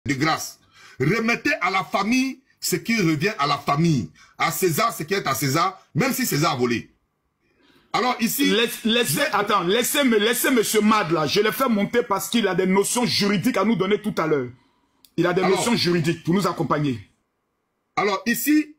de grâce. Remettez à la famille ce qui revient à la famille. À César ce qui est à César, même si César a volé. Alors ici... Laissez monsieur Mad là. Je l'ai fait monter parce qu'il a des notions juridiques à nous donner tout à l'heure. Il a des notions juridiques pour nous accompagner. Alors ici,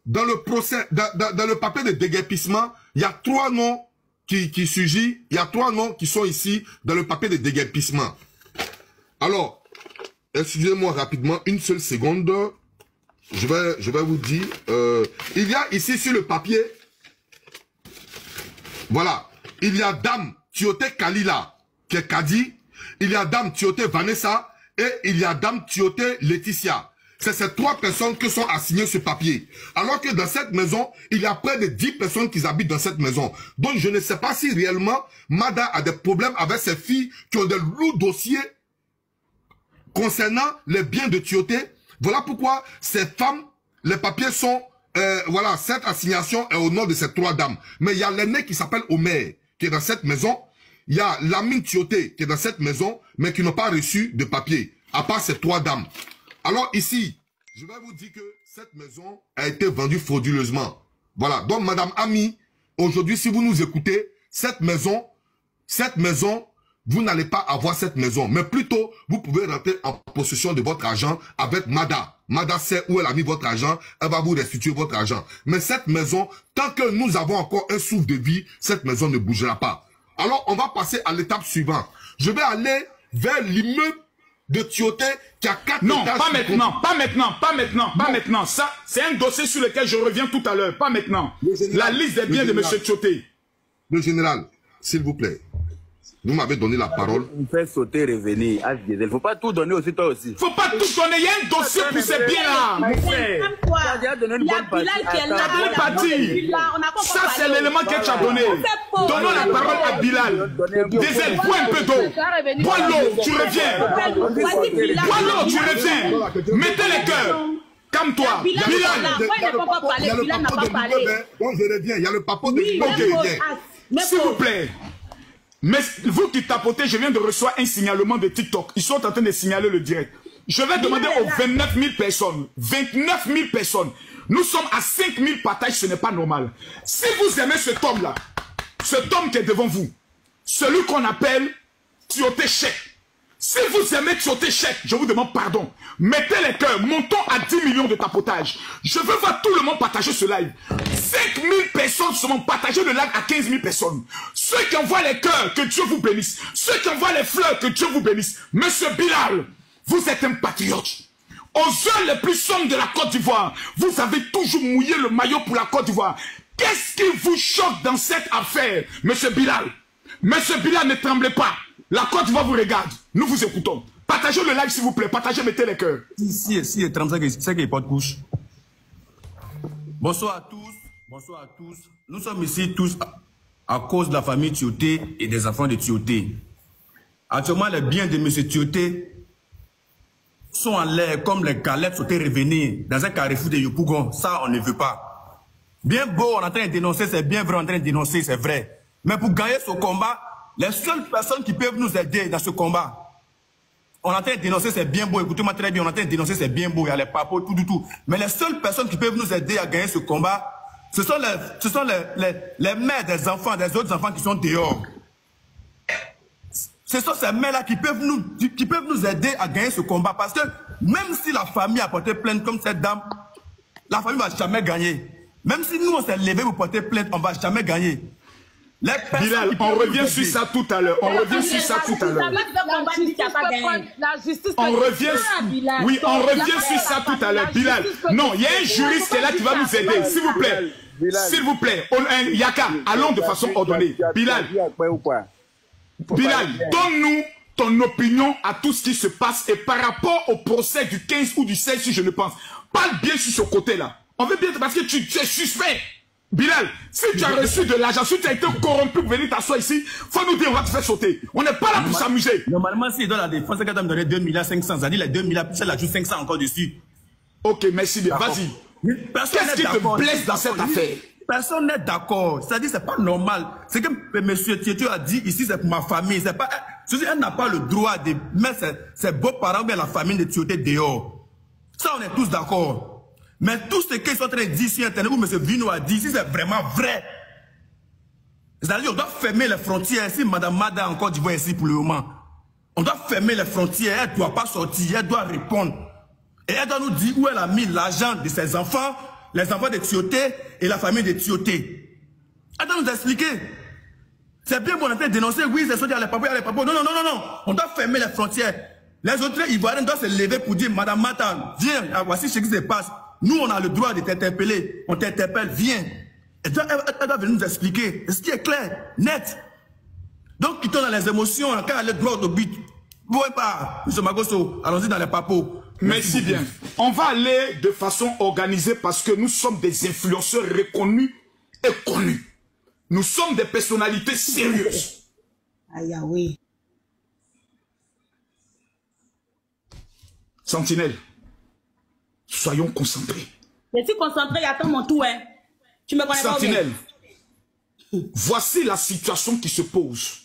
dans le procès, dans le papier de déguerpissement, il y a 3 noms qui surgissent. Il y a 3 noms qui sont ici dans le papier de déguerpissement. Alors, excusez-moi rapidement, une seule seconde. Je vais vous dire. Il y a ici sur le papier, voilà, il y a Dame Tioté Kalila, qui est Kadi. Il y a Dame Tioté Vanessa et il y a Dame Tioté Laetitia. C'est ces 3 personnes qui sont assignées ce papier. Alors que dans cette maison, il y a près de 10 personnes qui habitent dans cette maison. Donc je ne sais pas si réellement Mada a des problèmes avec ses filles qui ont de lourds dossiers concernant les biens de Tioté. Voilà pourquoi ces femmes, les papiers sont... voilà, cette assignation est au nom de ces 3 dames. Mais il y a l'aîné qui s'appelle Omer, qui est dans cette maison. Il y a Lamine Tioté qui est dans cette maison, mais qui n'ont pas reçu de papier, à part ces 3 dames. Alors ici, je vais vous dire que cette maison a été vendue frauduleusement. Voilà, donc Madame Ami, aujourd'hui, si vous nous écoutez, cette maison, vous n'allez pas avoir cette maison, mais plutôt, vous pouvez rentrer en possession de votre argent avec Mada. Mada sait où elle a mis votre argent, elle va vous restituer votre argent. Mais cette maison, tant que nous avons encore un souffle de vie, cette maison ne bougera pas. Alors, on va passer à l'étape suivante. Je vais aller vers l'immeuble de Tioté qui a 4 étages. Non, pas maintenant. Ça, c'est un dossier sur lequel je reviens tout à l'heure. Pas maintenant. La liste des biens de M. Tioté. Le général, s'il vous plaît. Vous m'avez donné la parole. Vous faites sauter, revenir. Il ne faut pas tout donner aussi, toi aussi. Faut pas tout donner. Il y a un dossier pour ces biens-là. Il y a donné une bonne partie. Ça, c'est l'élément que tu as donné. Donnons la parole à Bilal. Désel, bois un peu d'eau. Bois l'eau, tu reviens. Bois l'eau, tu reviens. Mettez les cœurs. Calme-toi. Bilal n'a pas parlé. Donc je reviens. Il y a le papa de Bilal qui revient. S'il vous plaît. Mais vous qui tapotez, je viens de recevoir un signalement de TikTok. Ils sont en train de signaler le direct. Je vais demander aux 29 000 personnes. 29 000 personnes. Nous sommes à 5 000 partages, ce n'est pas normal. Si vous aimez cet homme-là, cet homme qui est devant vous, celui qu'on appelle Tioté Chèque. Si vous aimez Tioté Chèque, je vous demande pardon. Mettez les cœurs, montons à 10 millions de tapotage. Je veux voir tout le monde partager ce live. 5 000 personnes se vont partager le live à 15 000 personnes. Ceux qui envoient les cœurs, que Dieu vous bénisse. Ceux qui envoient les fleurs, que Dieu vous bénisse. Monsieur Bilal, vous êtes un patriote. Aux heures les plus sombres de la Côte d'Ivoire, vous avez toujours mouillé le maillot pour la Côte d'Ivoire. Qu'est-ce qui vous choque dans cette affaire, Monsieur Bilal? Monsieur Bilal, ne tremblez pas. La Côte d'Ivoire vous regarde. Nous vous écoutons. Partagez le live, s'il vous plaît. Partagez, mettez les cœurs. Si, 35, c'est qu'il porte couche. Bonsoir à tous. Bonsoir à tous. Nous sommes ici tous à cause de la famille Tioté et des enfants de Tioté. Actuellement, les biens de M. Tioté sont en l'air comme les galettes sont revenir dans un carrefour de Yopougon. Ça, on ne veut pas. Bien beau, on est en train de dénoncer, c'est bien vrai, on est en train de dénoncer, c'est vrai. Mais pour gagner ce combat, les seules personnes qui peuvent nous aider dans ce combat, on est en train de dénoncer, c'est bien beau, écoutez-moi très bien, on est en train de dénoncer, c'est bien beau, il y a les papos, tout. Mais les seules personnes qui peuvent nous aider à gagner ce combat, ce sont les mères des enfants, des autres enfants qui sont dehors. Ce sont ces mères-là qui peuvent nous aider à gagner ce combat. Parce que même si la famille a porté plainte comme cette dame, la famille ne va jamais gagner. Même si nous, on s'est levé pour porter plainte, on ne va jamais gagner. Bilal, on revient sur ça tout à l'heure. On revient sur ça tout à l'heure. On revient. Oui, on revient sur ça tout à l'heure. Bilal, non, il y a un juriste qui est là qui va nous aider. S'il vous plaît. S'il vous plaît. Yaka, allons de façon ordonnée. Bilal, donne-nous ton opinion à tout ce qui se passe et par rapport au procès du 15 ou du 16, si je ne pense. Parle bien sur ce côté-là. On veut bien parce que tu es suspect. Bilal, si tu as reçu de l'argent, si tu as été corrompu pour venir t'asseoir ici, faut nous dire, on va te faire sauter. On n'est pas là pour s'amuser. Normalement, s'il donne la défense, c'est quand même donné 2 500 000, ça dit les 2 000, ça l'ajoute 500 encore dessus. Ok, merci bien, vas-y. Qu'est-ce qui te blesse dans cette affaire? Personne n'est d'accord. C'est-à-dire, c'est pas normal. C'est que M. Tieto a dit ici, c'est pour ma famille. C'est pas, Elle n'a pas le droit de mettre ses beaux-parents ou bien la famille de Tioté dehors. Ça, on est tous d'accord. Mais tout ce qu'ils sont en train de dire sur Internet, où M. Vino a dit, si c'est vraiment vrai, c'est-à-dire on doit fermer les frontières. Si Mme Mada encore d'Ivoire ici pour le moment, on doit fermer les frontières. Elle ne doit pas sortir, elle doit répondre. Et elle doit nous dire où elle a mis l'argent de ses enfants, les enfants de Tioté et la famille de Tioté. Elle doit nous expliquer. C'est bien bon, on est en train de dénoncer, oui, c'est sorti à les papos. Non. On doit fermer les frontières. Les autres Ivoiriens doivent se lever pour dire, Madame Mata, viens, voici ce qui se passe. Nous, on a le droit de t'interpeller. On t'interpelle, viens. Elle doit venir nous expliquer. Ce qui est clair, net. Donc, quittons dans les émotions, quand elle est droit au but. Vous voyez pas, M. Magoso, allons-y dans les papos. Merci bien. On va aller de façon organisée parce que nous sommes des influenceurs reconnus et connus. Nous sommes des personnalités sérieuses. Aïe, oui. Sentinelle, soyons concentrés. Je suis concentré, attends mon tour. Hein. Tu me connais Sentinelle, voici la situation qui se pose.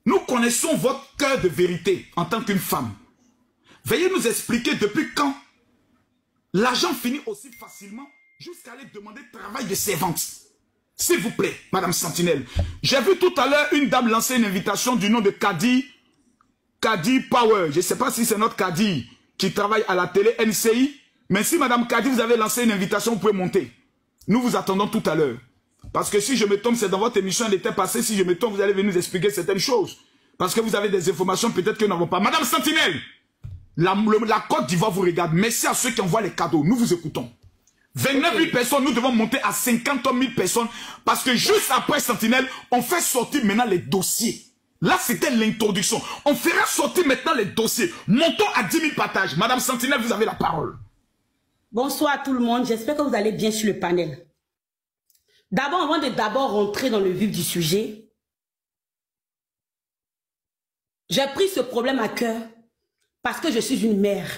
Nous connaissons votre cœur de vérité en tant qu'une femme. Veuillez nous expliquer depuis quand l'argent finit aussi facilement jusqu'à aller demander travail de servante. S'il vous plaît, Madame Sentinelle. J'ai vu tout à l'heure une dame lancer une invitation du nom de Kadi Power. Je ne sais pas si c'est notre Kadi qui travaille à la télé NCI. Mais si Madame Kadi, vous avez lancé une invitation, vous pouvez monter. Nous vous attendons tout à l'heure. Parce que si je me trompe, c'est dans votre émission, elle était passée. Si je me trompe, vous allez venir nous expliquer certaines choses. Parce que vous avez des informations peut-être que nous n'avons pas. Madame Sentinelle, la Côte d'Ivoire vous regarde. Merci à ceux qui envoient les cadeaux. Nous vous écoutons. 29 000 personnes, nous devons monter à 50 000 personnes. Parce que juste après Sentinelle, on fait sortir maintenant les dossiers. Là, c'était l'introduction. On fera sortir maintenant les dossiers. Montons à 10 000 partages. Madame Sentinelle, vous avez la parole. Bonsoir à tout le monde. J'espère que vous allez bien sur le panel. D'abord, avant de rentrer dans le vif du sujet, j'ai pris ce problème à cœur parce que je suis une mère.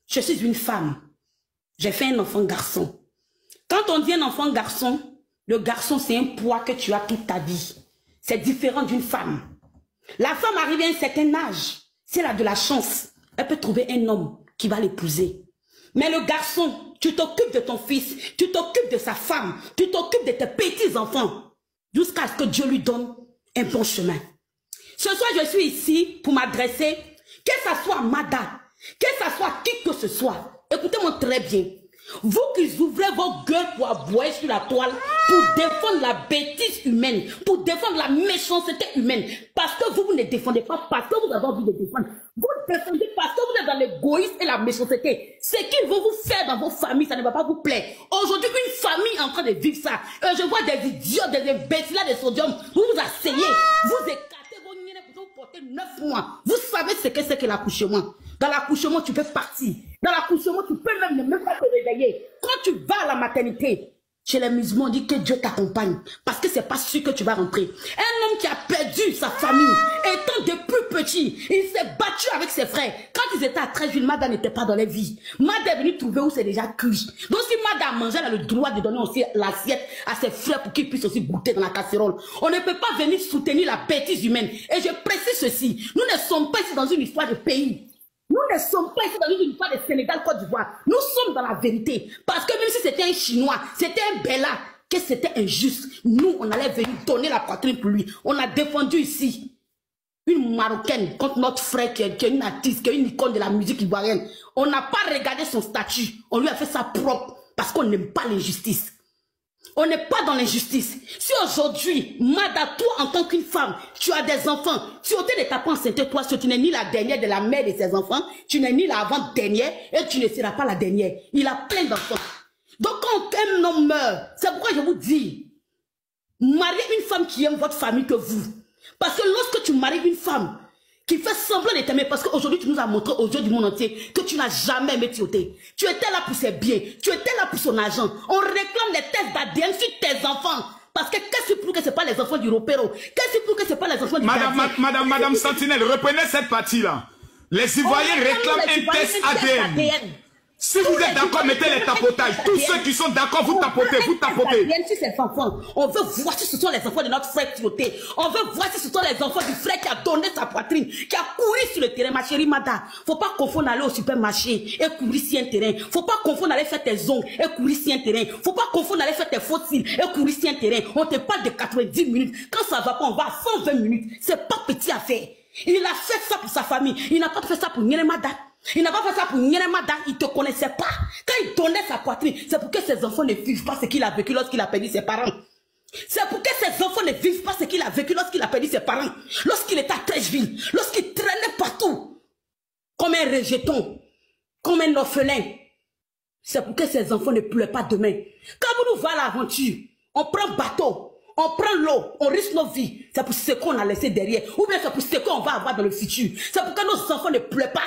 Je suis une femme. J'ai fait un enfant garçon. Quand on dit un enfant garçon, le garçon, c'est un poids que tu as toute ta vie. C'est différent d'une femme. La femme arrive à un certain âge. Si elle a de la chance, elle peut trouver un homme qui va l'épouser. Mais le garçon, tu t'occupes de ton fils, tu t'occupes de sa femme, tu t'occupes de tes petits-enfants, jusqu'à ce que Dieu lui donne un bon chemin. Ce soir, je suis ici pour m'adresser, que ce soit Mada, que ce soit qui que ce soit. Écoutez-moi très bien. Vous qui ouvrez vos gueules pour aboyer sur la toile, pour défendre la bêtise humaine, pour défendre la méchanceté humaine, parce que vous ne défendez pas, parce que vous avez envie de défendre. Vous défendez parce que vous êtes dans l'égoïsme et la méchanceté. Ce qu'ils vont vous faire dans vos familles, ça ne va pas vous plaire. Aujourd'hui, une famille est en train de vivre ça. Je vois des idiots, des imbéciles de sodium. Vous vous asseyez, vous écartez vos niais pour vous porter 9 mois. Vous savez ce que c'est que l'accouchement. Dans l'accouchement, tu peux partir. Dans l'accouchement, tu peux même pas te réveiller. Quand tu vas à la maternité, chez les musulmans, on dit que Dieu t'accompagne. Parce que c'est pas sûr que tu vas rentrer. Un homme qui a perdu sa famille, étant de plus petit, il s'est battu avec ses frères. Quand ils étaient à 13 jours, Mada n'était pas dans les vies. Mada est venu trouver où c'est déjà cuit. Donc si Mada a mangé, elle a le droit de donner aussi l'assiette à ses frères pour qu'ils puissent aussi goûter dans la casserole. On ne peut pas venir soutenir la bêtise humaine. Et je précise ceci, nous ne sommes pas ici dans une histoire de pays. Nous ne sommes pas ici dans une histoire de Sénégal, Côte d'Ivoire. Nous sommes dans la vérité. Parce que même si c'était un Chinois, c'était un Bella, que c'était injuste, nous, on allait venir donner la poitrine pour lui. On a défendu ici une Marocaine contre notre frère qui est une artiste, qui est une icône de la musique ivoirienne. On n'a pas regardé son statut. On lui a fait ça propre parce qu'on n'aime pas l'injustice. On n'est pas dans l'injustice. Si aujourd'hui, Mada, toi en tant qu'une femme, tu as des enfants, tu ôtais de ta enceinte, toi, tu n'es ni la dernière de la mère de ses enfants, tu n'es ni la avant-dernière et tu ne seras pas la dernière. Il a plein d'enfants. Donc quand un homme meurt, c'est pourquoi je vous dis, mariez une femme qui aime votre famille que vous. Parce que lorsque tu maries une femme qui fait semblant de t'aimer, parce qu'aujourd'hui tu nous as montré aux yeux du monde entier que tu n'as jamais aimé Tioté. Tu étais là pour ses biens, tu étais là pour son argent. On réclame les tests d'ADN sur tes enfants. Parce que qu'est-ce que ce n'est pas les enfants du Ropero? Qu'est-ce que ce n'est pas les enfants du Madame Sentinelle, reprenez cette partie-là. Les Ivoiriens réclament un test ADN. Si vous êtes d'accord, mettez les tapotages. Tous ceux qui sont d'accord, vous tapotez, vous tapotez. Sur ces enfants. On veut voir si ce sont les enfants de notre frère Tioté. On veut voir si ce sont les enfants du frère qui a donné sa poitrine, qui a couru sur le terrain. Ma chérie Mada, faut pas confondre aller au supermarché et courir sur un terrain. Faut pas confondre aller faire tes ongles et courir sur un terrain. Faut pas confondre aller faire tes fossiles et courir sur un terrain. On te parle de 90 minutes. Quand ça va pas, on va à 120 minutes. C'est pas petit affaire. Il a fait ça pour sa famille. Il n'a pas fait ça pour Nyene Mada. Il n'a pas fait ça pour Nyeremada, il ne te connaissait pas. Quand il donnait sa poitrine, c'est pour que ses enfants ne vivent pas ce qu'il a vécu lorsqu'il a perdu ses parents. C'est pour que ses enfants ne vivent pas ce qu'il a vécu lorsqu'il a perdu ses parents. Lorsqu'il était à Trècheville, lorsqu'il traînait partout. Comme un rejeton, comme un orphelin. C'est pour que ses enfants ne pleurent pas demain. Quand nous va à l'aventure, on prend bateau, on prend l'eau, on risque nos vies. C'est pour ce qu'on a laissé derrière. Ou bien c'est pour ce qu'on va avoir dans le futur. C'est pour que nos enfants ne pleurent pas.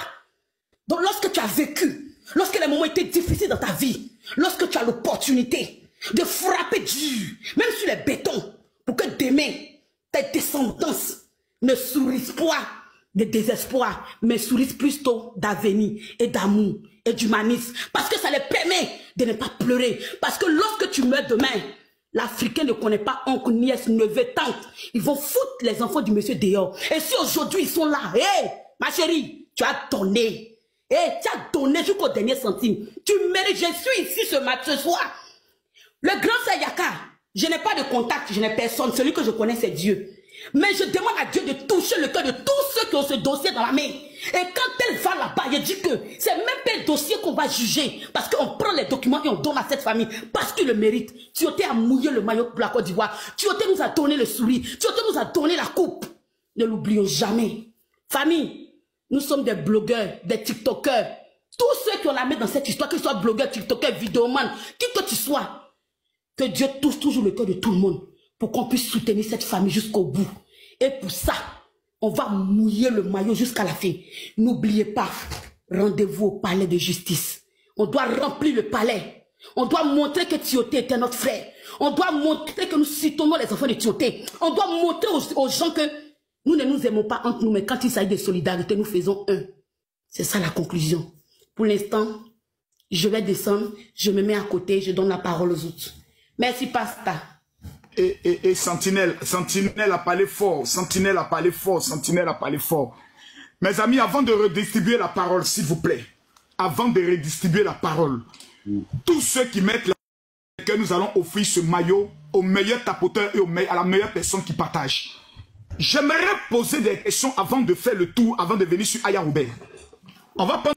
Donc lorsque tu as vécu, lorsque les moments étaient difficiles dans ta vie, lorsque tu as l'opportunité de frapper dur, même sur les bétons, pour que demain, tes descendants ne sourissent pas de désespoir, mais sourissent plutôt d'avenir et d'amour et d'humanisme. Parce que ça les permet de ne pas pleurer. Parce que lorsque tu meurs demain, l'Africain ne connaît pas oncle, nièce, neveu, tante. Ils vont foutre les enfants du monsieur dehors. Et si aujourd'hui ils sont là, hé, ma chérie, tu as donné. Tu as donné jusqu'au dernier centime. Tu mérites, je suis ici ce soir. Le grand Sayaka, je n'ai pas de contact, je n'ai personne. Celui que je connais, c'est Dieu. Mais je demande à Dieu de toucher le cœur de tous ceux qui ont ce dossier dans la main. Et quand elle va là-bas, je dis que c'est même pas un dossier qu'on va juger. Parce qu'on prend les documents et on donne à cette famille. Parce qu'il le mérite. Tioté a mouillé le maillot pour la Côte d'Ivoire. Tioté nous a donné le sourire. Tioté nous a donné la coupe. Ne l'oublions jamais. Famille. Nous sommes des blogueurs, des tiktokers. Tous ceux qui ont la main dans cette histoire, qu'ils soient blogueurs, tiktokers, vidéomans, qui que tu sois, que Dieu touche toujours le cœur de tout le monde pour qu'on puisse soutenir cette famille jusqu'au bout. Et pour ça, on va mouiller le maillot jusqu'à la fin. N'oubliez pas, rendez-vous au palais de justice. On doit remplir le palais. On doit montrer que Tioté était notre frère. On doit montrer que nous soutenons les enfants de Tioté. On doit montrer aux gens que nous ne nous aimons pas entre nous, mais quand il s'agit de solidarité, nous faisons un. C'est ça la conclusion. Pour l'instant, je vais descendre, je me mets à côté, je donne la parole aux autres. Merci, Pasta. Et Sentinelle a parlé fort, Sentinelle a parlé fort, Sentinelle a parlé fort. Mes amis, avant de redistribuer la parole, s'il vous plaît, avant de redistribuer la parole, tous ceux qui mettent que nous allons offrir ce maillot au meilleur tapoteur et à la meilleure personne qui partage. J'aimerais poser des questions avant de faire le tour, avant de venir sur Aya Robert. On va prendre